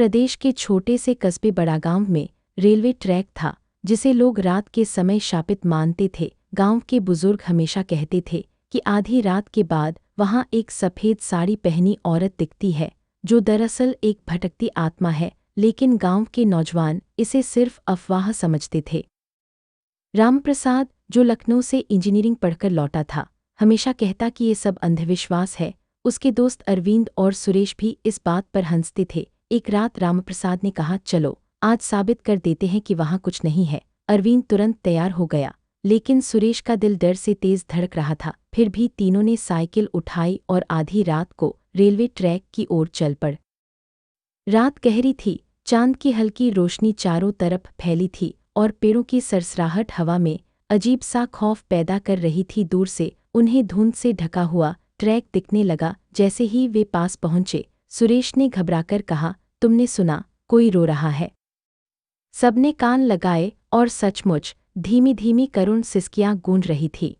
प्रदेश के छोटे से कस्बे बड़ागांव में रेलवे ट्रैक था जिसे लोग रात के समय शापित मानते थे। गांव के बुजुर्ग हमेशा कहते थे कि आधी रात के बाद वहां एक सफ़ेद साड़ी पहनी औरत दिखती है जो दरअसल एक भटकती आत्मा है, लेकिन गांव के नौजवान इसे सिर्फ अफवाह समझते थे। रामप्रसाद, जो लखनऊ से इंजीनियरिंग पढ़कर लौटा था, हमेशा कहता कि ये सब अंधविश्वास है। उसके दोस्त अरविंद और सुरेश भी इस बात पर हंसते थे। एक रात रामप्रसाद ने कहा, चलो आज साबित कर देते हैं कि वहाँ कुछ नहीं है। अरविंद तुरंत तैयार हो गया, लेकिन सुरेश का दिल डर से तेज धड़क रहा था। फिर भी तीनों ने साइकिल उठाई और आधी रात को रेलवे ट्रैक की ओर चल पड़। रात गहरी थी, चांद की हल्की रोशनी चारों तरफ फैली थी और पेड़ों की सरसराहट हवा में अजीब सा खौफ पैदा कर रही थी। दूर से उन्हें धुंध से ढका हुआ ट्रैक दिखने लगा। जैसे ही वे पास पहुंचे, सुरेश ने घबराकर कहा, तुमने सुना? कोई रो रहा है। सबने कान लगाए और सचमुच धीमी धीमी करुण सिसकियां गूंज रही थी।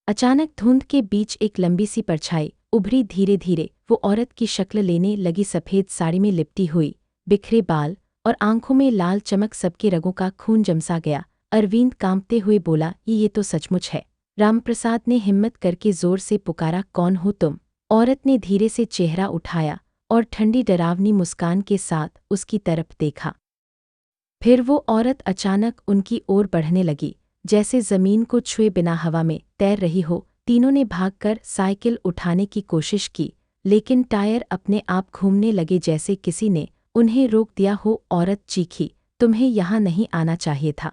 अचानक धुंध के बीच एक लंबी सी परछाई उभरी। धीरे धीरे वो औरत की शक्ल लेने लगी। सफ़ेद साड़ी में लिपटी हुई, बिखरे बाल और आंखों में लाल चमक, सबके रगों का खून जमसा गया। अरविंद कांपते हुए बोला, ये तो सचमुच है। रामप्रसाद ने हिम्मत करके जोर से पुकारा, कौन हो तुम? औरत ने धीरे से चेहरा उठाया और ठंडी डरावनी मुस्कान के साथ उसकी तरफ देखा। फिर वो औरत अचानक उनकी ओर बढ़ने लगी, जैसे जमीन को छुए बिना हवा में तैर रही हो। तीनों ने भागकर साइकिल उठाने की कोशिश की, लेकिन टायर अपने आप घूमने लगे, जैसे किसी ने उन्हें रोक दिया हो। औरत चीखी, तुम्हें यहाँ नहीं आना चाहिए था।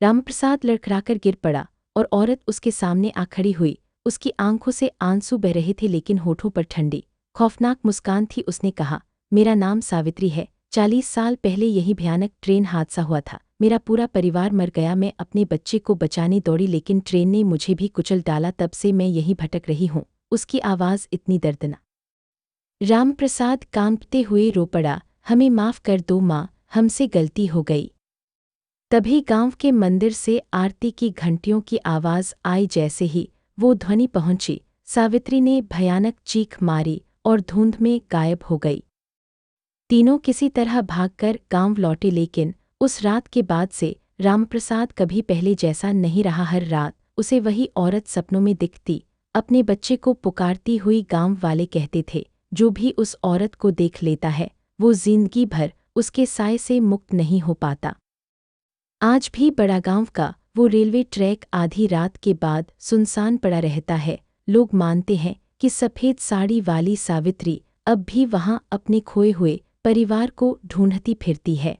रामप्रसाद लड़खड़ाकर गिर पड़ा और औरत उसके सामने आ खड़ी हुई। उसकी आंखों से आंसू बह रहे थे, लेकिन होठों पर ठंडी खौफनाक मुस्कान थी। उसने कहा, मेरा नाम सावित्री है। 40 साल पहले यही भयानक ट्रेन हादसा हुआ था। मेरा पूरा परिवार मर गया। मैं अपने बच्चे को बचाने दौड़ी, लेकिन ट्रेन ने मुझे भी कुचल डाला। तब से मैं यहीं भटक रही हूँ। उसकी आवाज़ इतनी दर्दनाक। रामप्रसाद कांपते हुए रो पड़ा, हमें माफ़ कर दो माँ, हमसे गलती हो गई। तभी गांव के मंदिर से आरती की घंटियों की आवाज़ आई। जैसे ही वो ध्वनि पहुंची, सावित्री ने भयानक चीख मारी और धुंध में गायब हो गई। तीनों किसी तरह भागकर गांव लौटे, लेकिन उस रात के बाद से रामप्रसाद कभी पहले जैसा नहीं रहा। हर रात उसे वही औरत सपनों में दिखती, अपने बच्चे को पुकारती हुई। गांव वाले कहते थे, जो भी उस औरत को देख लेता है, वो जिंदगी भर उसके साए से मुक्त नहीं हो पाता। आज भी बड़ागांव का वो रेलवे ट्रैक आधी रात के बाद सुनसान पड़ा रहता है। लोग मानते हैं कि सफ़ेद साड़ी वाली सावित्री अब भी वहां अपने खोए हुए परिवार को ढूंढती फिरती है।